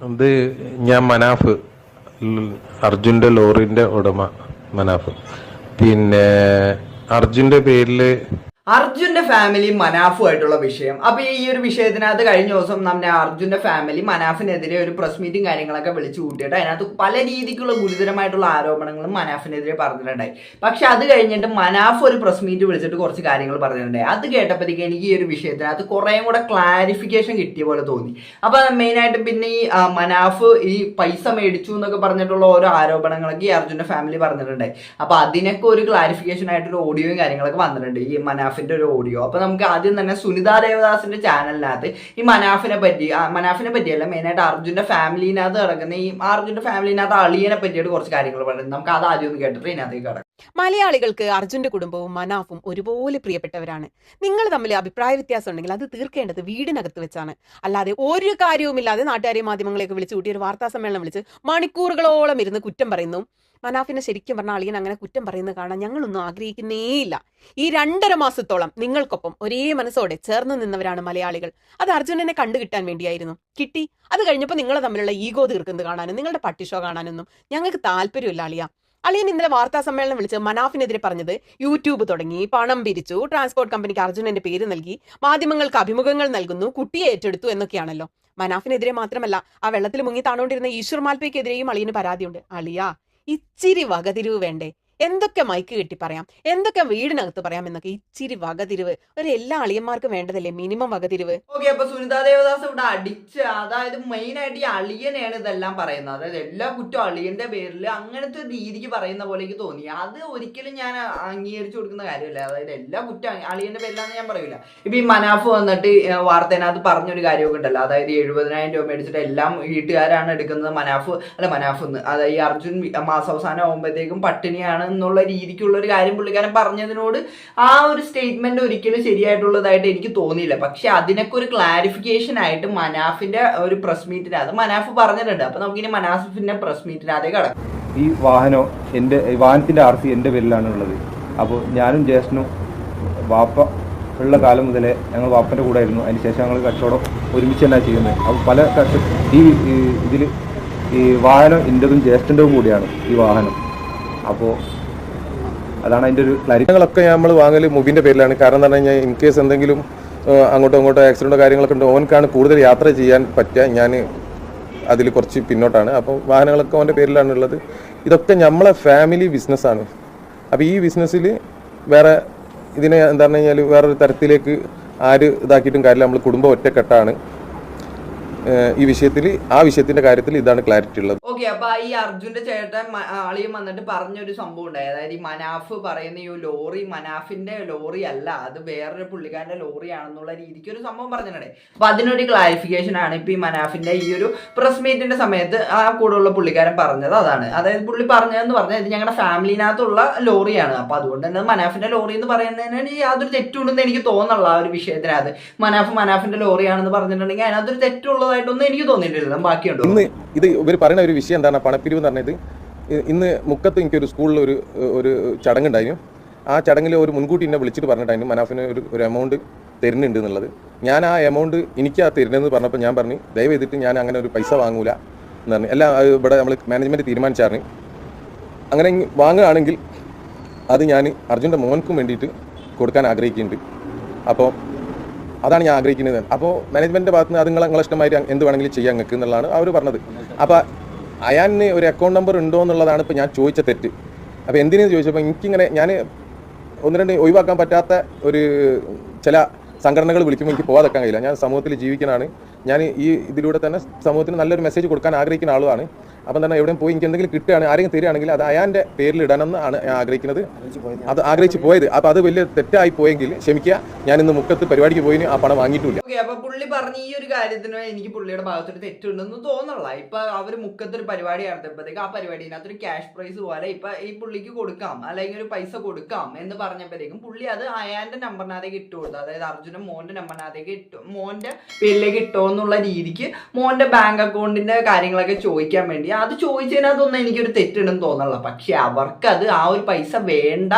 അത് ഞാൻ മനാഫ്, അർജുൻ്റെ ലോറിൻ്റെ ഉടമ മനാഫ്. പിന്നെ അർജുൻ്റെ പേരിൽ അർജുന്റെ ഫാമിലി മനാഫുമായിട്ടുള്ള വിഷയം. അപ്പൊ ഈ ഒരു വിഷയത്തിനകത്ത് കഴിഞ്ഞ ദിവസം നമ്മുടെ അർജുന്റെ ഫാമിലി മനാഫിനെതിരെ ഒരു പ്രസ് മീറ്റും കാര്യങ്ങളൊക്കെ വിളിച്ചു കൂട്ടിയിട്ട് അതിനകത്ത് പല രീതിക്കുള്ള ഗുരുതരമായിട്ടുള്ള ആരോപണങ്ങളും മനാഫിനെതിരെ പറഞ്ഞിട്ടുണ്ടായി. പക്ഷെ അത് കഴിഞ്ഞിട്ട് മനാഫ് ഒരു പ്രസ് മീറ്റ് വിളിച്ചിട്ട് കുറച്ച് കാര്യങ്ങൾ പറഞ്ഞിട്ടുണ്ടായി. അത് കേട്ടപ്പോഴത്തേക്ക് എനിക്ക് ഈ ഒരു വിഷയത്തിനകത്ത് കുറേയും കൂടെ ക്ലാരിഫിക്കേഷൻ കിട്ടിയ പോലെ തോന്നി. അപ്പൊ മെയിനായിട്ട് പിന്നെ ഈ മനാഫ് ഈ പൈസ മേടിച്ചു എന്നൊക്കെ പറഞ്ഞിട്ടുള്ള ഓരോ ആരോപണങ്ങളൊക്കെ ഈ അർജുന്റെ ഫാമിലി പറഞ്ഞിട്ടുണ്ടായി. അപ്പൊ അതിനൊക്കെ ഒരു ക്ലാരിഫിക്കേഷൻ ആയിട്ടൊരു ഓഡിയോയും കാര്യങ്ങളൊക്കെ വന്നിട്ടുണ്ട്, ഈ മനാഫിന്റെ ഒരു ഓഡിയോ. അപ്പൊ നമുക്ക് ആദ്യം തന്നെ സുനിത ദേവദാസിന്റെ ചാനലിനകത്ത് ഈ മനാഫിനെ പറ്റിയല്ല, മെയിനായിട്ട് അർജുന്റെ ഫാമിലിനകത്ത് കിടക്കുന്ന ഈ അർജുന്റെ ഫാമിലിനകത്ത് അളിയനെ പറ്റിയിട്ട് കുറച്ച് കാര്യങ്ങൾ പറയുന്നത്. നമുക്ക് അത് ആദ്യം ഒന്ന് കേട്ടിട്ട് ഇതിനകത്തേക്ക് കിടക്കാം. മലയാളികൾക്ക് അർജുന്റെ കുടുംബവും മനാഫും ഒരുപോലെ പ്രിയപ്പെട്ടവരാണ്. നിങ്ങൾ തമ്മിൽ അഭിപ്രായ വ്യത്യാസം ഉണ്ടെങ്കിൽ അത് തീർക്കേണ്ടത് വീടിനകത്ത് വെച്ചാണ്. അല്ലാതെ ഒരു കാര്യവുമില്ലാതെ നാട്ടുകാരെയും മാധ്യമങ്ങളെയൊക്കെ വിളിച്ചു കൂട്ടി ഒരു വാർത്താ സമ്മേളനം വിളിച്ച് മണിക്കൂറുകളോളം ഇരുന്ന് കുറ്റം പറയുന്നു. മനാഫിനെ ശരിക്കും പറഞ്ഞ അളിയൻ അങ്ങനെ കുറ്റം പറയുന്നത് കാണാൻ ഞങ്ങളൊന്നും ആഗ്രഹിക്കുന്നേയില്ല. ഈ 2.5 മാസത്തോളം നിങ്ങൾക്കൊപ്പം ഒരേ മനസ്സോടെ ചേർന്ന് നിന്നവരാണ് മലയാളികൾ. അത് അർജുനനെ കണ്ടുകിട്ടാൻ വേണ്ടിയായിരുന്നു. കിട്ടി. അത് കഴിഞ്ഞപ്പോൾ നിങ്ങൾ തമ്മിലുള്ള ഈഗോ തീർക്കുന്നത് കാണാനും നിങ്ങളുടെ പട്ടിഷോ കാണാനൊന്നും ഞങ്ങൾക്ക് താല്പര്യമില്ല അളിയ. അളിയൻ ഇന്നലെ വാർത്താ സമ്മേളനം വിളിച്ച് മനാഫിനെതിരെ പറഞ്ഞത് യൂട്യൂബ് തുടങ്ങി, പണം പിരിച്ചു, ട്രാൻസ്പോർട്ട് കമ്പനിക്ക് അർജുനന്റെ പേര് നൽകി, മാധ്യമങ്ങൾക്ക് അഭിമുഖങ്ങൾ നൽകുന്നു, കുട്ടിയെ ഏറ്റെടുത്തു എന്നൊക്കെയാണല്ലോ. മനാഫിനെതിരെ മാത്രമല്ല, ആ വെള്ളത്തിൽ മുങ്ങി താണോണ്ടിരുന്ന ഈശ്വർ മാൽപ്പയ്ക്കെതിരെയും അളിയന് പരാതിയുണ്ട്. അളിയ, ഇച്ചിരി വകതിരിവ് വേണ്ടേ? എന്തൊക്കെ മൈക്ക് കെട്ടി പറയാം, എന്തൊക്കെ വീടിനകത്ത് പറയാം എന്നൊക്കെ ഇച്ചിരി വകതിരിവ് ഒരു എല്ലാ അളിയന്മാർക്കും വേണ്ടതല്ലേ, മിനിമം വകതിരിവ്. ഓക്കെ, അപ്പൊ സുനിതാ ദേവദാസ് ഇവിടെ അടിച്ച്, അതായത് മെയിൻ ആയിട്ട് ഈ അളിയനെയാണ് ഇതെല്ലാം പറയുന്നത്. അതായത് എല്ലാ കുറ്റം അളിയന്റെ പേരിൽ അങ്ങനത്തെ രീതിക്ക് പറയുന്ന പോലെ എനിക്ക് തോന്നി. അത് ഒരിക്കലും ഞാൻ അംഗീകരിച്ചു കൊടുക്കുന്ന കാര്യമല്ല. അതായത് എല്ലാ കുറ്റം അളിയന്റെ പേരിലാന്ന് ഞാൻ പറയൂല. ഇപ്പൊ ഈ മനാഫ് വന്നിട്ട് വാർത്തേനകത്ത് പറഞ്ഞൊരു കാര്യമൊക്കെ ഉണ്ടല്ലോ, അതായത് 70,000 രൂപ മേടിച്ചിട്ട് എല്ലാം വീട്ടുകാരാണ് എടുക്കുന്നത്. മനാഫ് അതായത് ഈ അർജുൻ മാസാവസാനം ആകുമ്പോഴത്തേക്കും പട്ടിണിയാണ് എന്നുള്ള രീതിക്കുള്ള ഒരു കാര്യം പുള്ളിക്കാരൻ പറഞ്ഞതിനോട് ആ ഒരു സ്റ്റേറ്റ്മെന്റ് ഒരിക്കലും ശരിയായിട്ടുള്ളതായിട്ട് എനിക്ക് തോന്നിയില്ല. പക്ഷെ അതിനൊക്കെ ഒരു ക്ലാരിഫിക്കേഷൻ ആയിട്ട് മനാഫിന്റെ ഒരു പ്രസ് മീറ്റിനകത്ത് മനാഫ് പറഞ്ഞിട്ടുണ്ട്. അപ്പൊ നമുക്കിനി മനാഫിന്റെ പ്രസ് മീറ്റിനകത്തേക്ക് കടക്കാം. ഈ വാഹനത്തിന്റെ RC എൻ്റെ പേരിലാണ് ഉള്ളത്. അപ്പോൾ ഞാനും ജ്യേഷ്ഠനും വാപ്പ ഉള്ള കാലം മുതലേ ഞങ്ങൾ വാപ്പൻ്റെ കൂടെ ആയിരുന്നു. അതിന് ശേഷം ഞങ്ങൾ കച്ചവടം ഒരുമിച്ച് തന്നെ ചെയ്യുന്നത്. അപ്പോൾ പല ഇതിൽ ഈ വാഹനം എൻ്റെതും ജ്യേഷ്ഠൻ്റെതും കൂടിയാണ് ഈ വാഹനം. അപ്പോൾ അതാണ് അതിൻ്റെ ഒരു കാര്യങ്ങളൊക്കെ നമ്മൾ വാങ്ങൽ മുബിൻ്റെ പേരിലാണ്. കാരണം എന്ന് പറഞ്ഞു കഴിഞ്ഞാൽ ഇൻ കേസ് എന്തെങ്കിലും അങ്ങോട്ടോ ആക്സിഡൻറ്റോ കാര്യങ്ങളൊക്കെ ഉണ്ട്, ഓനക്കാണ് കൂടുതൽ യാത്ര ചെയ്യാൻ പറ്റുക. ഞാൻ അതിൽ കുറച്ച് പിന്നോട്ടാണ്. അപ്പോൾ വാഹനങ്ങളൊക്കെ ഓൻ്റെ പേരിലാണ് ഉള്ളത്. ഇതൊക്കെ നമ്മളെ ഫാമിലി ബിസിനസ്സാണ്. അപ്പോൾ ഈ ബിസിനസ്സിൽ വേറെ ഇതിനെ എന്താ പറഞ്ഞു കഴിഞ്ഞാൽ വേറൊരു തരത്തിലേക്ക് ആര് ഇതാക്കിയിട്ടും കാര്യമില്ല. നമ്മൾ കുടുംബം ഒറ്റക്കെട്ടാണ്. ഈ വിഷയത്തിന്റെ കാര്യത്തിൽ ഇതാണ് ക്ലാരിറ്റി ഉള്ളത്. ഓക്കെ, അപ്പൊ ഈ അർജുന്റെ ചേട്ടൻ അളിയും വന്നിട്ട് പറഞ്ഞൊരു സംഭവം ഉണ്ടായി. അതായത് ഈ മനാഫ് പറയുന്ന ഈ ലോറി മനാഫിന്റെ ലോറി അല്ല, അത് വേറൊരു പുള്ളിക്കാരന്റെ ലോറിയാണെന്നുള്ള രീതിക്ക് ഒരു സംഭവം പറഞ്ഞിട്ടുണ്ടായി. അപ്പൊ അതിനൊരു ക്ലാരിഫിക്കേഷൻ ആണ് ഇപ്പൊ ഈ മനാഫിന്റെ ഈ ഒരു പ്രസ് മീറ്റിന്റെ സമയത്ത് ആ കൂടെയുള്ള പുള്ളിക്കാരൻ പറഞ്ഞത്. അതാണ്, അതായത് പുള്ളി പറഞ്ഞതെന്ന് പറഞ്ഞാൽ ഇത് ഞങ്ങളുടെ ഫാമിലിനകത്തുള്ള ലോറിയാണ്. അപ്പൊ അതുകൊണ്ട് തന്നെ മനാഫിന്റെ ലോറി എന്ന് പറയുന്നതിന് യാതൊരു തെറ്റുണ്ടെന്ന് എനിക്ക് തോന്നുന്നില്ല. ആ ഒരു വിഷയത്തിനകത്ത് മനാഫിന്റെ ലോറിയാണെന്ന് പറഞ്ഞിട്ടുണ്ടെങ്കിൽ അതിനകത്തൊരു തെറ്റുള്ളതായിട്ടൊന്നും എനിക്ക് തോന്നിയിട്ടില്ല. ബാക്കിയുണ്ടോ? ഇന്ന് ഇത് ഇവർ പറയുന്ന ഒരു വിഷയം എന്താണ്, പണപ്പിരിവ് എന്ന് പറഞ്ഞത്. ഇന്ന് മുക്കത്ത് എനിക്കൊരു സ്കൂളിൽ ഒരു ചടങ്ങുണ്ടായിരുന്നു. ആ ചടങ്ങിൽ ഒരു മുൻകൂട്ടി എന്നെ വിളിച്ചിട്ട് പറഞ്ഞിട്ടായിരുന്നു മനാഫിന് ഒരു എമൗണ്ട് തരുന്നുണ്ട് എന്നുള്ളത്. ഞാൻ ആ എമൗണ്ട് എനിക്ക് തരുന്നതെന്ന് പറഞ്ഞപ്പോൾ ഞാൻ പറഞ്ഞു ദയവ് ചെയ്തിട്ട് ഞാൻ അങ്ങനെ ഒരു പൈസ വാങ്ങൂല എന്ന് പറഞ്ഞു. എല്ലാം ഇവിടെ നമ്മൾ മാനേജ്മെൻറ്റ് തീരുമാനിച്ചായിരുന്നു. അങ്ങനെ വാങ്ങുകയാണെങ്കിൽ അത് ഞാൻ അർജുൻ്റെ മോൻക്കും വേണ്ടിയിട്ട് കൊടുക്കാൻ ആഗ്രഹിക്കുന്നുണ്ട്. അപ്പോൾ അതാണ് ഞാൻ ആഗ്രഹിക്കുന്നത്. അപ്പോൾ മാനേജ്മെൻറ്റിൻ്റെ ഭാഗത്ത് നിന്ന് അത് നിങ്ങളെ ഇഷ്ടമായിട്ട് എന്ത് വേണമെങ്കിലും ചെയ്യാൻ നിങ്ങൾക്ക് എന്നുള്ളതാണ് അവർ പറഞ്ഞത്. അപ്പോൾ അയാന് ഒരു അക്കൗണ്ട് നമ്പർ ഉണ്ടോ എന്നുള്ളതാണ് ഇപ്പോൾ ഞാൻ ചോദിച്ച തെറ്റ്. അപ്പോൾ എന്തിനെന്ന് ചോദിച്ചപ്പോൾ എനിക്കിങ്ങനെ ഞാൻ 1-2 ഒഴിവാക്കാൻ പറ്റാത്ത ഒരു ചില സംഘടനകൾ വിളിക്കുമ്പോൾ എനിക്ക് പോകാതെക്കാൻ കഴിയില്ല. ഞാൻ സമൂഹത്തിൽ ജീവിക്കുന്നതാണ്. ഞാൻ ഈ ഇതിലൂടെ തന്നെ സമൂഹത്തിന് നല്ലൊരു മെസ്സേജ് കൊടുക്കാൻ ആഗ്രഹിക്കുന്ന ആളുമാണ്. അപ്പം തന്നെ എവിടെയും പോയി എനിക്ക് എന്തെങ്കിലും കിട്ടുകയാണ്, ആരെങ്കിലും തരികയാണെങ്കിൽ അത് അയാൻ്റെ പേരിൽ ഇടണമെന്നാണ് ഞാൻ ആഗ്രഹിക്കുന്നത്. അത് ആഗ്രഹിച്ച് പോയത്. അപ്പോൾ അത് വലിയ തെറ്റായി പോയെങ്കിൽ ക്ഷമിക്കുക. ഞാൻ ഇന്ന് മുക്കത്ത് പരിപാടിക്ക് പോയിന് ആ പണം വാങ്ങിയിട്ടില്ല. ഓക്കെ, അപ്പൊ പുള്ളി പറഞ്ഞ ഈ ഒരു കാര്യത്തിന് എനിക്ക് പുള്ളിയുടെ ഭാഗത്തൊരു തെറ്റുണ്ടെന്ന് തോന്നണില്ല. ഇപ്പൊ അവർ മുക്കത്തൊരു പരിപാടി നടത്തിയപ്പോഴത്തേക്ക് ആ പരിപാടിനകത്തൊരു ക്യാഷ് പ്രൈസ് പോലെ ഇപ്പൊ ഈ പുള്ളിക്ക് കൊടുക്കാം അല്ലെങ്കിൽ ഒരു പൈസ കൊടുക്കാം എന്ന് പറഞ്ഞപ്പോഴത്തേക്കും പുള്ളി അത് അയാന്റെ നമ്പറിനകത്തേക്ക് ഇട്ട് കൊടുത്തു. അതായത് അർജുന മോന്റെ നമ്പറിനകത്തേക്ക് മോന്റെ പേരിലേക്ക് ഇട്ടോ എന്നുള്ള രീതിക്ക് മോന്റെ ബാങ്ക് അക്കൗണ്ടിന്റെ കാര്യങ്ങളൊക്കെ ചോദിക്കാൻ വേണ്ടി അത് ചോദിച്ചതിനകത്തൊന്നും എനിക്കൊരു തെറ്റുണ്ടെന്ന് തോന്നല്ല. പക്ഷെ അവർക്കത് ആ ഒരു പൈസ വേണ്ട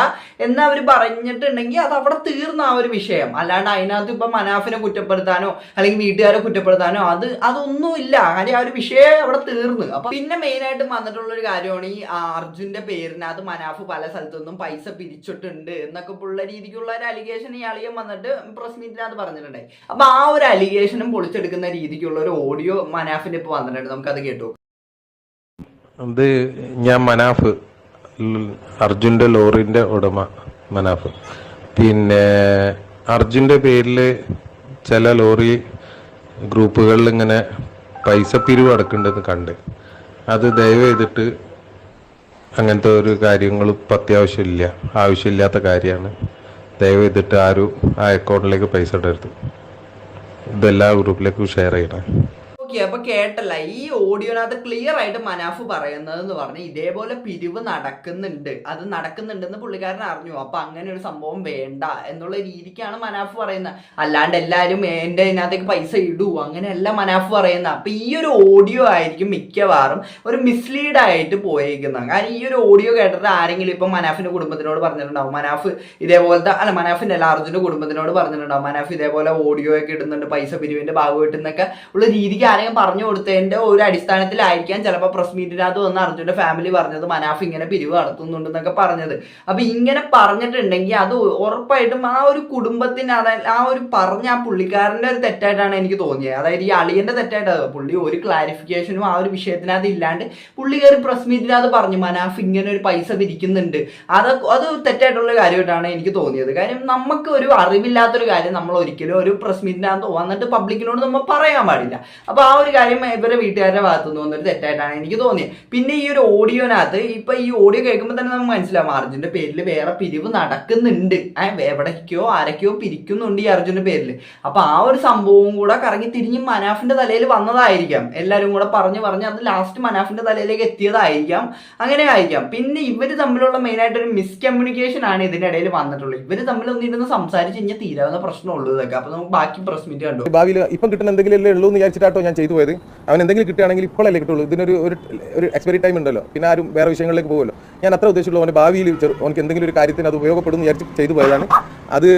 എന്ന് അവർ പറഞ്ഞിട്ടുണ്ടെങ്കിൽ അത് അവിടെ തീർന്ന ആ ഒരു വിഷയം. അല്ലാണ്ട് അതിനകത്ത് ഇപ്പം മനാഫിനെ കുറ്റപ്പെടുത്താനോ അല്ലെങ്കിൽ വീട്ടുകാരെ കുറ്റപ്പെടുത്താനോ അതൊന്നുമില്ല. കാര്യം ആ ഒരു വിഷയം അവിടെ തീർന്ന്. അപ്പൊ പിന്നെ മെയിനായിട്ട് വന്നിട്ടുള്ള ഒരു കാര്യമാണ് ഈ അർജുന്റെ പേരിനകത്ത് മനാഫ് പല സ്ഥലത്തുനിന്നും പൈസ പിരിച്ചിട്ടുണ്ട് എന്നൊക്കെ ഉള്ള രീതിക്കുള്ള ഒരു അലിഗേഷൻ ഈ അളിയൻ വന്നിട്ട് പ്രസ് മീറ്റിനകത്ത് പറഞ്ഞിട്ടുണ്ടായി. അപ്പൊ ആ ഒരു അലിഗേഷനും പൊളിച്ചെടുക്കുന്ന രീതിക്കുള്ള ഒരു ഓഡിയോ മനാഫിന്റെ ഇപ്പൊ വന്നിട്ടുണ്ട്. നമുക്കത് കേട്ടു. അത് ഞാൻ മനാഫ്, അർജുൻ്റെ ലോറിൻ്റെ ഉടമ മനാഫ്. പിന്നെ അർജുൻ്റെ പേരിൽ ചില ലോറി ഗ്രൂപ്പുകളിൽ ഇങ്ങനെ പൈസ പിരിവ് അടക്കുന്നുണ്ടെന്ന് കണ്ട്, അത് ദയവ് ചെയ്തിട്ട് അങ്ങനത്തെ ഒരു കാര്യങ്ങളും ഇപ്പം അത്യാവശ്യമില്ല, ആവശ്യമില്ലാത്ത കാര്യമാണ്. ദയവ് ചെയ്തിട്ട് ആരും ആ അക്കൗണ്ടിലേക്ക് പൈസ ഇടരുത്. ഇതെല്ലാ ഗ്രൂപ്പിലേക്കും ഷെയർ ചെയ്യണം. അപ്പൊ കേട്ടല്ല, ഈ ഓഡിയോനകത്ത് ക്ലിയർ ആയിട്ട് മനാഫ് പറയുന്നത് എന്ന് പറഞ്ഞാൽ ഇതേപോലെ പിരിവ് നടക്കുന്നുണ്ടെന്ന് പുള്ളിക്കാരൻ അറിഞ്ഞു. അപ്പൊ അങ്ങനെ ഒരു സംഭവം വേണ്ട എന്നുള്ള രീതിക്കാണ് മനാഫ് പറയുന്നത്. അല്ലാണ്ട് എല്ലാരും എന്റെ ഇതിനകത്തേക്ക് പൈസ ഇടൂ അങ്ങനെയല്ല മനാഫ് പറയുന്നത്. അപ്പൊ ഈ ഒരു ഓഡിയോ ആയിരിക്കും മിക്കവാറും ഒരു മിസ്ലീഡ് ആയിട്ട് പോയേക്കുന്നത്. കാരണം ഈ ഒരു ഓഡിയോ കേട്ടിട്ട് ആരെങ്കിലും ഇപ്പൊ മനാഫിന്റെ കുടുംബത്തിനോട് പറഞ്ഞിട്ടുണ്ടാവും, മനാഫ് ഇതേപോലത്തെ അല്ല മനാഫിന്റെ അല്ല അർജുന്റെ കുടുംബത്തിനോട് പറഞ്ഞിട്ടുണ്ടാവും, മനാഫ് ഇതേപോലെ ഓഡിയോ ഒക്കെ ഇടുന്നുണ്ട് പൈസ പിരിവിന്റെ ഭാഗമായിട്ട് എന്നൊക്കെ ഉള്ള രീതിക്ക് പറഞ്ഞു കൊടുത്തതിന്റെ ഒരു അടിസ്ഥാനത്തിലായിരിക്കാം ചിലപ്പോൾ പ്രസ് മീറ്റിനകത്ത് വന്ന് അർജുന്റെ ഫാമിലി പറഞ്ഞത് മനാഫ് ഇങ്ങനെ പിരിവ് നടത്തുന്നുണ്ടെന്നൊക്കെ പറഞ്ഞത്. അപ്പൊ ഇങ്ങനെ പറഞ്ഞിട്ടുണ്ടെങ്കിൽ അത് ഉറപ്പായിട്ടും ആ ഒരു കുടുംബത്തിന് അതായത് ആ ഒരു പറഞ്ഞ ആ പുള്ളിക്കാരന്റെ ഒരു തെറ്റായിട്ടാണ് എനിക്ക് തോന്നിയത്. അതായത് ഈ അളിയന്റെ തെറ്റായിട്ടാണ്. പുള്ളി ഒരു ക്ലാരിഫിക്കേഷനും ആ ഒരു വിഷയത്തിനകത്ത് ഇല്ലാണ്ട് പുള്ളി കയറി പ്രസ് മീറ്റിനകത്ത് പറഞ്ഞു മനാഫ് ഇങ്ങനെ ഒരു പൈസ പിരിക്കുന്നുണ്ട്. അത് തെറ്റായിട്ടുള്ള കാര്യമായിട്ടാണ് എനിക്ക് തോന്നിയത്. കാര്യം നമുക്ക് ഒരു അറിവില്ലാത്തൊരു കാര്യം നമ്മൾ ഒരിക്കലും ഒരു പ്രസ് മീറ്റിനകത്ത് വന്നിട്ട് പബ്ലിക്കിനോട് നമ്മൾ പറയാൻ പാടില്ല. അപ്പൊ ആ ഒരു കാര്യം ഇവരുടെ വീട്ടുകാരുടെ ഭാഗത്തുനിന്ന് വന്നൊരു തെറ്റായിട്ടാണ് എനിക്ക് തോന്നിയത്. പിന്നെ ഈ ഒരു ഓഡിയോനകത്ത് ഇപ്പൊ ഈ ഓഡിയോ കേൾക്കുമ്പോൾ തന്നെ നമുക്ക് മനസ്സിലാവും അർജുന്റെ പേരിൽ വേറെ പിരിവ് നടക്കുന്നുണ്ട്, എവിടേക്കോ ആരൊക്കെയോ പിരിക്കുന്നുണ്ട് ഈ അർജുന്റെ പേരിൽ. അപ്പൊ ആ ഒരു സംഭവം കൂടെ കറങ്ങി തിരിഞ്ഞ് മനാഫിന്റെ തലയിൽ വന്നതായിരിക്കാം. എല്ലാവരും കൂടെ പറഞ്ഞ് അത് ലാസ്റ്റ് മനാഫിന്റെ തലയിലേക്ക് എത്തിയതായിരിക്കാം. അങ്ങനെ ആയിരിക്കാം. പിന്നെ ഇവര് തമ്മിലുള്ള മെയിനായിട്ട് ഒരു മിസ്കമ്മ്യൂണിക്കേഷൻ ആണ് ഇതിനിടയിൽ വന്നിട്ടുള്ളത്. ഇവര് തമ്മിൽ ഒന്നിരുന്ന് സംസാരിച്ച് കഴിഞ്ഞാൽ തീരാവുന്ന പ്രശ്നമുള്ളൂ ഇതൊക്കെ. അപ്പൊ നമുക്ക് ബാക്കി പ്രസ് മീറ്റ് കണ്ടു. ഭാവിയിൽ ഇപ്പം കിട്ടുന്ന എന്തെങ്കിലും അല്ലേ ഉള്ളൂ എന്ന് വിചാരിച്ചിട്ടാട്ടോ ഞാൻ ചെയ്തു പോയത്. അവൻ എന്തെങ്കിലും കിട്ടുകയാണെങ്കിൽ ഇപ്പോഴല്ലേ കിട്ടുള്ളൂ. ഇതിനൊരു ഒരു എക്സ്പയറി ടൈം ഉണ്ടല്ലോ, പിന്നെ ആരും വേറെ വിഷയങ്ങളിലേക്ക് പോകുമല്ലോ. ഞാൻ അത്ര ഉദ്ദേശിച്ചുള്ളൂ അവൻ്റെ ഭാവിയിൽ അവർക്ക് എന്തെങ്കിലും ഒരു കാര്യത്തിന് അത് ഉപയോഗപ്പെടുന്നു വിചാരിച്ച് ചെയ്തു പോയതാണ്. അത്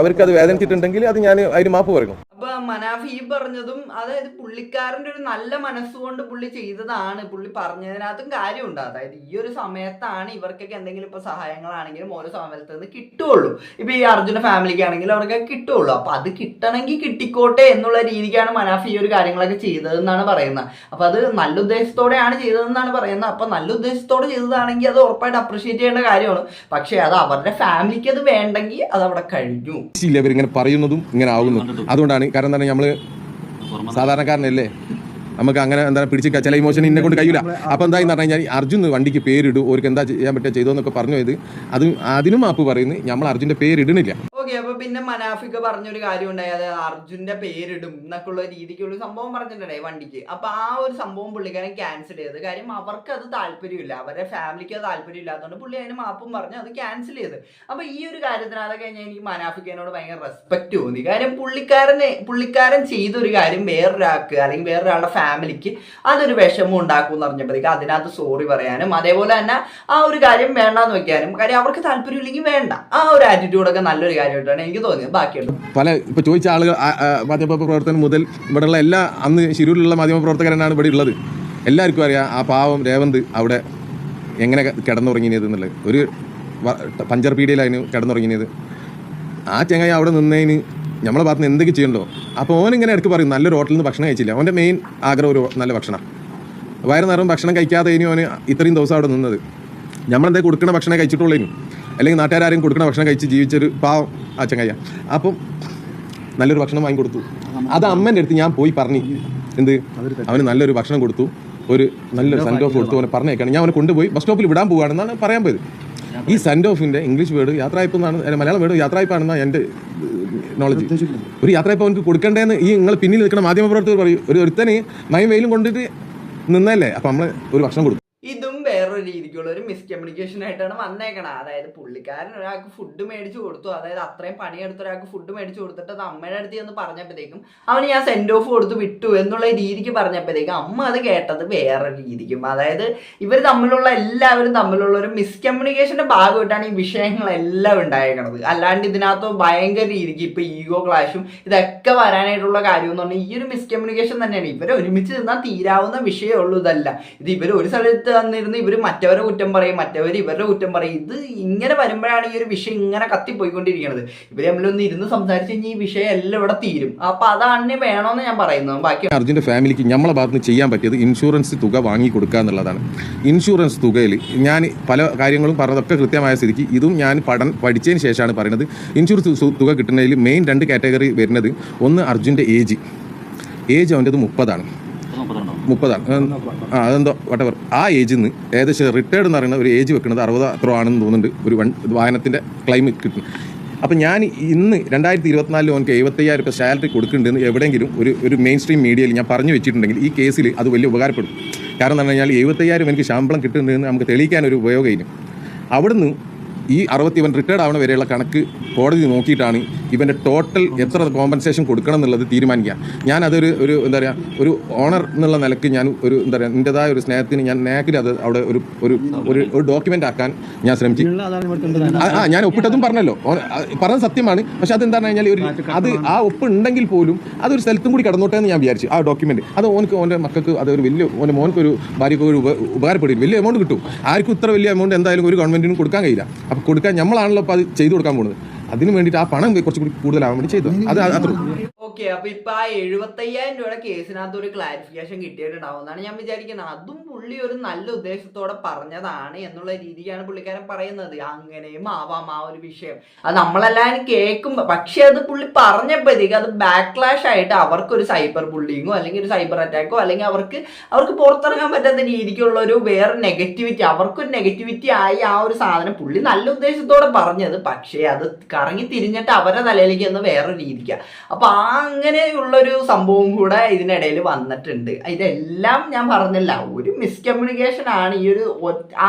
അവർക്ക് അത് വേദനിച്ചിട്ടുണ്ടെങ്കിൽ അത് ഞാൻ അതിന് മാപ്പ് പറയുന്നു. അപ്പൊ മനാഫ് ഈ പറഞ്ഞതും അതായത് പുള്ളിക്കാരന്റെ ഒരു നല്ല മനസ്സുകൊണ്ട് പുള്ളി ചെയ്തതാണ്. പുള്ളി പറഞ്ഞതിനകത്തും കാര്യമുണ്ട്. അതായത് ഈ ഒരു സമയത്താണ് ഇവർക്കൊക്കെ എന്തെങ്കിലും ഇപ്പൊ സഹായങ്ങളാണെങ്കിലും ഓരോ സമയത്ത് നിന്ന് കിട്ടുള്ളൂ. ഇപ്പൊ ഈ അർജുന ഫാമിലിക്ക് ആണെങ്കിലും അവർക്കൊക്കെ കിട്ടുള്ളൂ. അപ്പൊ അത് കിട്ടണമെങ്കിൽ കിട്ടിക്കോട്ടെ എന്നുള്ള രീതിക്കാണ് മനാഫ് ഈ ഒരു കാര്യങ്ങളൊക്കെ ചെയ്തതെന്നാണ് പറയുന്നത്. അപ്പൊ അത് നല്ല ഉദ്ദേശത്തോടെയാണ് ചെയ്തതെന്നാണ് പറയുന്നത്. അപ്പൊ നല്ല ഉദ്ദേശത്തോടെ ചെയ്തതാണെങ്കിൽ അത് ഉറപ്പായിട്ട് അപ്രീഷിയേറ്റ് ചെയ്യേണ്ട കാര്യമാണ്. പക്ഷെ അത് അവരുടെ ഫാമിലിക്ക് അത് വേണ്ടെങ്കിൽ അത് അവിടെ കഴിഞ്ഞു. ഇവരിങ്ങനെ പറയുന്നതും ഇങ്ങനെ ആവുന്നു. അതുകൊണ്ടാണ് കാരണം എന്താണ്, നമ്മള് സാധാരണക്കാരനല്ലേ, നമുക്ക് അങ്ങനെ എന്താ പിടിച്ച് ചില ഇമോഷൻ ഇന്നെ കൊണ്ട് കഴിയില്ല. അപ്പോൾ എന്തായെന്ന് പറഞ്ഞു കഴിഞ്ഞാൽ അർജുൻ വണ്ടിക്ക് പേരിടും, ഓർക്ക് എന്താ ചെയ്യാൻ പറ്റുക ചെയ്തോന്നൊക്കെ പറഞ്ഞു പോയത്. അതിനും മാപ്പ് പറയുന്നത് നമ്മൾ അർജുൻ്റെ പേരിടണില്ല. ഓക്കെ. അപ്പൊ പിന്നെ മനാഫിക്ക് പറഞ്ഞൊരു കാര്യം ഉണ്ടായി, അതായത് അർജുന്റെ പേരിടും എന്നൊക്കെ ഉള്ള രീതിക്കുള്ള സംഭവം പറഞ്ഞിട്ടുണ്ടായി വണ്ടിക്ക്. അപ്പൊ ആ ഒരു സംഭവം പുള്ളിക്കാരൻ ക്യാൻസൽ ചെയ്ത്. കാര്യം അവർക്ക് അത് താല്പര്യമില്ല, അവരുടെ ഫാമിലിക്ക് അത് താല്പര്യം ഇല്ലാത്തതുകൊണ്ട് പുള്ളി അതിന് മാപ്പും പറഞ്ഞ് അത് ക്യാൻസൽ ചെയ്ത്. അപ്പൊ ഈ ഒരു കാര്യത്തിനകത്ത് കഴിഞ്ഞാൽ എനിക്ക് മനാഫിക്കനോട് ഭയങ്കര റെസ്പെക്ട് തോന്നി. കാര്യം പുള്ളിക്കാരൻ ചെയ്തൊരു കാര്യം വേറൊരാൾക്ക് അല്ലെങ്കിൽ വേറൊരാളുടെ ഫാമിലിക്ക് അതൊരു വിഷമം ഉണ്ടാക്കും എന്ന് പറഞ്ഞപ്പോഴേക്ക് അതിനകത്ത് സോറി പറയാനും അതേപോലെ തന്നെ ആ ഒരു കാര്യം വേണ്ടാന്ന് വെക്കാനും, കാര്യം അവർക്ക് താല്പര്യമില്ലെങ്കിൽ വേണ്ട, ആ ഒരു ആറ്റിറ്റ്യൂഡൊക്കെ നല്ലൊരു കാര്യമായിട്ടാണ് എനിക്ക് തോന്നിയത്. ബാക്കിയുണ്ട് ഇപ്പോൾ ചോദിച്ച ആളുകൾ മാധ്യമപ്രവർത്തകൻ മുതൽ ഇവിടെയുള്ള എല്ലാ അന്ന് ശിരൂരിലുള്ള മാധ്യമപ്രവർത്തകരാണ് ഇവിടെ ഉള്ളത്. എല്ലാവർക്കും അറിയാം ആ പാവം രേവന്ത് അവിടെ എങ്ങനെ കിടന്നുറങ്ങിയത് എന്നുള്ളത്. ഒരു പഞ്ചർ പീഡിയയിലായിരുന്നു കിടന്നുറങ്ങിയത്. ആ ചങ്ങായി അവിടെ നിന്നതിന് നമ്മളെ ഭാഗത്ത് നിന്ന് എന്തൊക്കെ ചെയ്യണ്ടോ. അപ്പോൾ ഓനിങ്ങനെ ഇടയ്ക്ക് പറയും നല്ലൊരു ഹോട്ടലിൽ നിന്ന് ഭക്ഷണം കഴിച്ചില്ല. അവൻ്റെ മെയിൻ ആഗ്രഹം ഒരു നല്ല ഭക്ഷണം. വയറ് നിറം ഭക്ഷണം കഴിക്കാതെ ഇനി അവന് ഇത്രയും ദിവസം അവിടെ നിന്നത്. നമ്മളെന്താ കൊടുക്കുന്ന ഭക്ഷണം കഴിച്ചിട്ടുള്ളതിനും അല്ലെങ്കിൽ നാട്ടുകാരും കൊടുക്കുന്ന ഭക്ഷണം കഴിച്ച് ജീവിച്ചൊരു പാവം ആ ചങ്ങായ. അപ്പം നല്ലൊരു ഭക്ഷണം വാങ്ങിക്കൊടുത്തു. അത് അമ്മേൻ്റെ അടുത്ത് ഞാൻ പോയി പറഞ്ഞു, എന്ത് അവന് നല്ലൊരു ഭക്ഷണം കൊടുത്തു, ഒരു നല്ലൊരു സെൻഡ് ഓഫ് കൊടുത്തു. അവനെ പറഞ്ഞേക്കാണ്. ഞാൻ അവനെ കൊണ്ടുപോയി ബസ് സ്റ്റോപ്പിൽ വിടാൻ പോവുകയാണെന്നാണ് പറയാൻ പോയത്. ഈ സെൻഡ് ഓഫിൻ്റെ ഇംഗ്ലീഷ് വേർഡ് യാത്രയപ്പ് എന്നാണ്, മലയാളം വേർഡ് യാത്രയപ്പാണെന്നാണ് എൻ്റെ നോളജ്. ഒരു യാത്രയപ്പ് അവർക്ക് കൊടുക്കണ്ടേന്ന് ഈ നിങ്ങൾ പിന്നിൽ നിൽക്കുന്ന മാധ്യമപ്രവർത്തകർ പറയും. ഒരുത്തന് മയം വെയിലും കൊണ്ടിട്ട് നിന്നല്ലേ, അപ്പം നമ്മൾ ഒരു ഭക്ഷണം കൊടുക്കും. ഇതും വേറൊരു വേറൊരു രീതിക്കുള്ള ഒരു മിസ്കമ്മ്യൂണിക്കേഷൻ ആയിട്ടാണ് വന്നേക്കണത്. അതായത് പുള്ളിക്കാരൻ ഒരാൾക്ക് ഫുഡ് മേടിച്ചു കൊടുത്തു, അതായത് അത്രയും പണിയെടുത്ത ഒരാൾക്ക് ഫുഡ് മേടിച്ചു കൊടുത്തിട്ട് അത് അമ്മയുടെ അടുത്ത് എന്ന് പറഞ്ഞപ്പോഴത്തേക്കും അവന് ഞാൻ സെൻഡ് ഓഫ് കൊടുത്ത് വിട്ടു എന്നുള്ള രീതിക്ക് പറഞ്ഞപ്പോഴത്തേക്കും അമ്മ അത് കേട്ടത് വേറെ രീതിക്കും. അതായത് ഇവർ എല്ലാവരും തമ്മിലുള്ള ഒരു മിസ്കമ്മ്യൂണിക്കേഷന്റെ ഭാഗമായിട്ടാണ് ഈ വിഷയങ്ങളെല്ലാം ഉണ്ടായേക്കണത്. അല്ലാണ്ട് ഇതിനകത്ത് ഭയങ്കര രീതിക്ക് ഇപ്പൊ ഈഗോ ക്ലാഷും ഇതൊക്കെ വരാനായിട്ടുള്ള കാര്യം എന്ന് പറഞ്ഞാൽ ഈ ഒരു മിസ്കമ്മ്യൂണിക്കേഷൻ തന്നെയാണ്. ഇവരെ ഒരുമിച്ച് നിന്നാൽ തീരാവുന്ന വിഷയമുള്ളൂ. ഇതല്ല ഇത് ഇവർ ഒരു സ്ഥലത്ത് വന്നിരുന്ന് ഇവർ മറ്റവരെ കുറ്റം പറയും, മറ്റവർ ഇവരുടെ കുറ്റം പറയും. ഇത് ഇങ്ങനെ വരുമ്പോഴാണ് ഈ ഒരു വിഷയം ഇങ്ങനെ കത്തിപ്പോയിക്കൊണ്ടിരിക്കുന്നത്. ഇവർ തമ്മിലൊന്ന് ഇരുന്ന് സംസാരിച്ച് കഴിഞ്ഞാൽ ഈ വിഷയം എല്ലാം ഇവിടെ തീരും. അപ്പൊ അതാണ് വേണമെന്ന് ഞാൻ പറയുന്നത്. ബാക്കി അർജുൻ്റെ ഫാമിലിക്ക് നമ്മളെ ഭാഗത്ത് നിന്ന് ചെയ്യാൻ പറ്റിയത് ഇൻഷുറൻസ് തുക വാങ്ങി കൊടുക്കുക എന്നുള്ളതാണ്. ഇൻഷുറൻസ് തുകയിൽ ഞാൻ പല കാര്യങ്ങളും പറഞ്ഞതൊക്കെ കൃത്യമായ സ്ഥിതിക്ക് ഇതും ഞാൻ പഠിച്ചതിന് ശേഷമാണ് പറയുന്നത്. ഇൻഷുറൻസ് തുക കിട്ടുന്നതിൽ മെയിൻ 2 കാറ്റഗറി വരുന്നത്, ഒന്ന് അർജുൻ്റെ ഏജ് അവൻ്റെത് 30 അതെന്തോ വട്ടവർ. ആ ഏജിൽ നിന്ന് ഏകദേശം റിട്ടയർഡ് എന്ന് പറയുന്ന ഒരു ഏജ് വെക്കുന്നത് 60 അത്രയോ ആണെന്ന് തോന്നുന്നുണ്ട് ഒരു വാഹനത്തിൻ്റെ ക്ലെയിം കിട്ടും. അപ്പം ഞാൻ ഇന്ന് 2024 ഓനക്ക് 75,000 രൂപ സാലറി കൊടുക്കുന്നുണ്ടെന്ന് എവിടെയെങ്കിലും ഒരു മെയിൻ സ്ട്രീം മീഡിയയിൽ ഞാൻ പറഞ്ഞു വെച്ചിട്ടുണ്ടെങ്കിൽ ഈ കേസിൽ അത് വലിയ ഉപകാരപ്പെടും. കാരണം എന്ന് പറഞ്ഞു കഴിഞ്ഞാൽ 75,000 എനിക്ക് ശമ്പളം കിട്ടുന്നുണ്ടെന്ന് നമുക്ക് തെളിയിക്കാനൊരു ഉപയോഗമില്ല. അവിടുന്ന് ഈ 60 റിട്ടയർഡ് ആവണ വരെയുള്ള കണക്ക് കോടതി നോക്കിയിട്ടാണ് ഇവൻ്റെ ടോട്ടൽ എത്ര കോമ്പൻസേഷൻ കൊടുക്കണം എന്നുള്ളത് തീരുമാനിക്കുക. ഞാൻ അതൊരു എന്താ പറയുക, ഒരു ഓണർ എന്നുള്ള നിലയ്ക്ക് ഞാൻ ഒരു എന്താ പറയുക എൻ്റെതായ ഒരു സ്നേഹത്തിന് ഞാൻ നേക്കിൽ അത് അവിടെ ഒരു ഡോക്യുമെൻ്റ് ആക്കാൻ ഞാൻ ശ്രമിച്ചു. ഞാൻ ഒപ്പിട്ടതും പറഞ്ഞല്ലോ, പറഞ്ഞത് സത്യമാണ്. പക്ഷെ അതെന്താണെന്ന് കഴിഞ്ഞാൽ ആ ഒപ്പ് ഉണ്ടെങ്കിൽ പോലും അതൊരു സ്ഥലത്തും കൂടി കടന്നോട്ടെ എന്ന് ഞാൻ വിചാരിച്ചു. ആ ഡോക്യുമെൻറ്റ് അത് ഓൻ്റെ മക്കൾക്ക് അതൊരു വലിയ മോനക്കൊരു ഭാര്യയ്ക്ക് ഒരു ഉപകാരപ്പെടും. വലിയ എമൗണ്ട് കിട്ടും. ആർക്കും ഇത്ര വലിയ എമൗണ്ട് എന്തായാലും ഒരു ഗവൺമെൻറ്റിനും കൊടുക്കാൻ കഴിയില്ല. അപ്പോൾ കൊടുക്കാൻ നമ്മളാണല്ലോ അപ്പോൾ അത് ചെയ്തു കൊടുക്കാൻ പോകുന്നത്. അതിന് വേണ്ടിയിട്ട് ആ പണം കുറച്ചുകൂടി കൂടുതലാവാൻ വേണ്ടി ചെയ്തു. അത് അത്ര ഓക്കെ. അപ്പൊ ഇപ്പൊ ആ 75,000 രൂപയുടെ കേസിനകത്ത് ഒരു ക്ലാരിഫിക്കേഷൻ കിട്ടിയിട്ടുണ്ടാവും എന്നാണ് ഞാൻ വിചാരിക്കുന്നത്. അതും പുള്ളി ഒരു നല്ല ഉദ്ദേശത്തോടെ പറഞ്ഞതാണ് എന്നുള്ള രീതിക്കാണ് പുള്ളിക്കാരൻ പറയുന്നത്. അങ്ങനെയും ആവാം ആ ഒരു വിഷയം. അത് നമ്മളെല്ലാവരും കേൾക്കുമ്പോ, പക്ഷെ അത് പുള്ളി പറഞ്ഞപ്പോഴത്തേക്ക് അത് ബാക്ക്ലാഷ് ആയിട്ട് അവർക്കൊരു സൈബർ ബുള്ളിങ്ങോ അല്ലെങ്കിൽ ഒരു സൈബർ അറ്റാക്കോ അല്ലെങ്കിൽ അവർക്ക് പുറത്തിറങ്ങാൻ പറ്റാത്ത രീതിക്കുള്ള ഒരു വേറെ നെഗറ്റിവിറ്റി, അവർക്കൊരു നെഗറ്റിവിറ്റി ആയി ആ ഒരു സാധനം പുള്ളി നല്ല ഉദ്ദേശത്തോടെ പറഞ്ഞത്. പക്ഷേ അത് കറങ്ങി തിരിഞ്ഞിട്ട് അവരുടെ തലയിലേക്ക് ഒന്ന് വേറെ രീതിക്കാണ്. അപ്പൊ അങ്ങനെയുള്ളൊരു സംഭവം കൂടെ ഇതിനിടയിൽ വന്നിട്ടുണ്ട്. ഇതെല്ലാം ഞാൻ പറഞ്ഞില്ല, ഒരു മിസ്കമ്മ്യൂണിക്കേഷൻ ആണ് ഈ ഒരു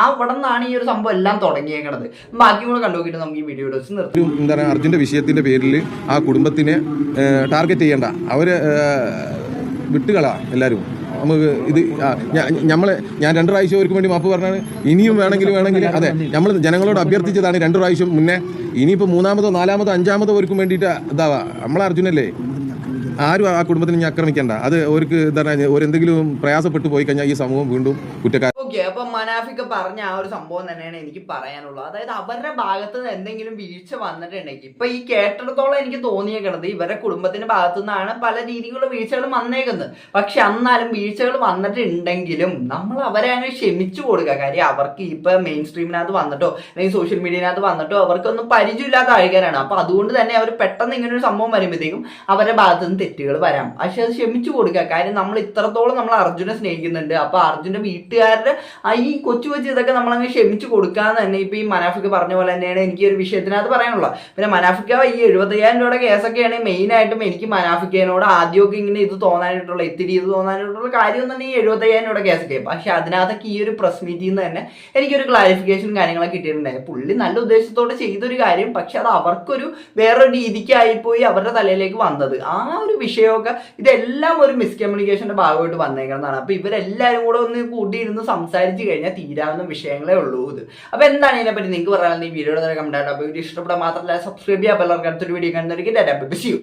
അവിടെ നിന്നാണ് ഈ ഒരു സംഭവം എല്ലാം തുടങ്ങിയേക്കണത്. ബാക്കി കൂടെ കണ്ടുനോക്കിയിട്ട് നമുക്ക് ഈ വീഡിയോ നിർത്തും. എന്താ പറയുക, അർജുൻ്റെ വിഷയത്തിൻ്റെ പേരിൽ ആ കുടുംബത്തിനെ ടാർഗറ്റ് ചെയ്യേണ്ട, അവരെ വിട്ടുകളാ എല്ലാവരും. നമുക്ക് ഇത് ഞാൻ 2 പ്രാവശ്യം അവർക്ക് വേണ്ടി മാപ്പ് പറഞ്ഞാണ്. ഇനിയും വേണമെങ്കിൽ അതെ നമ്മൾ ജനങ്ങളോട് അഭ്യർത്ഥിച്ചതാണ് 2 പ്രാവശ്യം മുന്നേ. ഇനിയിപ്പോൾ 3-മതോ 4-മതോ 5-മതോ അവർക്ക് വേണ്ടിയിട്ട് ഇതാവാ. നമ്മളെ അർജുനല്ലേ, ആരും ആ കുടുംബത്തിന് ഇനി ആക്രമിക്കേണ്ട. അത് അവർക്ക് എന്താ പറയുക, എന്തെങ്കിലും പ്രയാസപ്പെട്ടു പോയി കഴിഞ്ഞാൽ ഈ സമൂഹം വീണ്ടും കുറ്റക്കാർ. ഓക്കെ. അപ്പൊ മനാഫിക്ക് പറഞ്ഞ ആ ഒരു സംഭവം തന്നെയാണ് എനിക്ക് പറയാനുള്ളത്. അതായത് അവരുടെ ഭാഗത്ത് നിന്ന് എന്തെങ്കിലും വീഴ്ച വന്നിട്ടുണ്ടെങ്കിൽ, ഇപ്പൊ ഈ കേട്ടിടത്തോളം എനിക്ക് തോന്നിയേക്കണത് ഇവരുടെ കുടുംബത്തിന്റെ ഭാഗത്തു നിന്നാണ് പല രീതിയിലുള്ള വീഴ്ചകൾ വന്നേക്കുന്നത്. പക്ഷെ എന്നാലും വീഴ്ചകൾ വന്നിട്ടുണ്ടെങ്കിലും നമ്മൾ അവരെ അങ്ങ് ക്ഷമിച്ചു കൊടുക്കുക. കാര്യം അവർക്ക് ഇപ്പൊ മെയിൻ സ്ട്രീമിനകത്ത് വന്നിട്ടോ അല്ലെങ്കിൽ സോഷ്യൽ മീഡിയനകത്ത് വന്നിട്ടോ അവർക്കൊന്നും പരിചയമില്ലാത്ത ആൾക്കാരാണ്. അപ്പൊ അതുകൊണ്ട് തന്നെ അവർ പെട്ടെന്ന് ഇങ്ങനെ ഒരു സംഭവം വരുമ്പോഴത്തേക്കും അവരുടെ ഭാഗത്തു നിന്ന് തെറ്റുകൾ വരാം. പക്ഷെ അത് ക്ഷമിച്ചു കൊടുക്കുക. കാര്യം നമ്മൾ ഇത്രത്തോളം നമ്മൾ അർജുനെ സ്നേഹിക്കുന്നുണ്ട്. അപ്പൊ അർജുന്റെ വീട്ടുകാരുടെ ഈ കൊച്ചു ഇതൊക്കെ നമ്മളങ്ങ് ക്ഷമിച്ചു കൊടുക്കാന്ന് തന്നെ ഇപ്പൊ ഈ മനാഫിക്ക് പറഞ്ഞ പോലെ തന്നെയാണ് എനിക്ക് ഒരു വിഷയത്തിനകത്ത് പറയാനുള്ളത്. പിന്നെ മനാഫിക്ക ഈ 75,000 രൂപയുടെ കേസൊക്കെയാണ് മെയിൻ ആയിട്ടും എനിക്ക് മനാഫിക്കനോട് ആദ്യമൊക്കെ ഇങ്ങനെ ഇത് തോന്നാനായിട്ടുള്ള കാര്യം തന്നെ ഈ 75,000 രൂപയുടെ കേസൊക്കെ. പക്ഷെ അതിനകത്തൊക്കെ ഈ ഒരു പ്രസ് മീറ്റിൽ നിന്ന് തന്നെ എനിക്കൊരു ക്ലാരിഫിക്കേഷൻ കാര്യങ്ങളൊക്കെ കിട്ടിയിട്ടുണ്ടായിരുന്നു. പുള്ളി നല്ല ഉദ്ദേശത്തോടെ ചെയ്തൊരു കാര്യം, പക്ഷെ അത് അവർക്കൊരു വേറൊരു രീതിക്കായിപ്പോയി അവരുടെ തലയിലേക്ക് വന്നത്. ആ ഒരു വിഷയമൊക്കെ ഇതെല്ലാം ഒരു മിസ്കമ്മ്യൂണിക്കേഷന്റെ ഭാഗമായിട്ട് വന്നേക്കുന്നതാണ്. അപ്പൊ ഇവരെല്ലാവരും കൂടെ ഒന്ന് കൂട്ടിയിരുന്ന് സംസാരിച്ച് കഴിഞ്ഞാൽ തീരാവുന്ന വിഷയങ്ങളേ ഉള്ളൂ ഇത്. അപ്പൊ എന്താണ് ഇതിനെപ്പറ്റി നിങ്ങൾക്ക് പറയാനുള്ളത് ഈ വീഡിയോയുടെ കമന്റ് ആയിട്ട്. അപ്പൊ വീഡിയോ ഇഷ്ടപ്പെടാൻ മാത്രമല്ല സബ്സ്ക്രൈബ് ചെയ്യാൻ, എല്ലാവർക്കും അടുത്തൊരു വീഡിയോ കാണുന്നവർക്ക്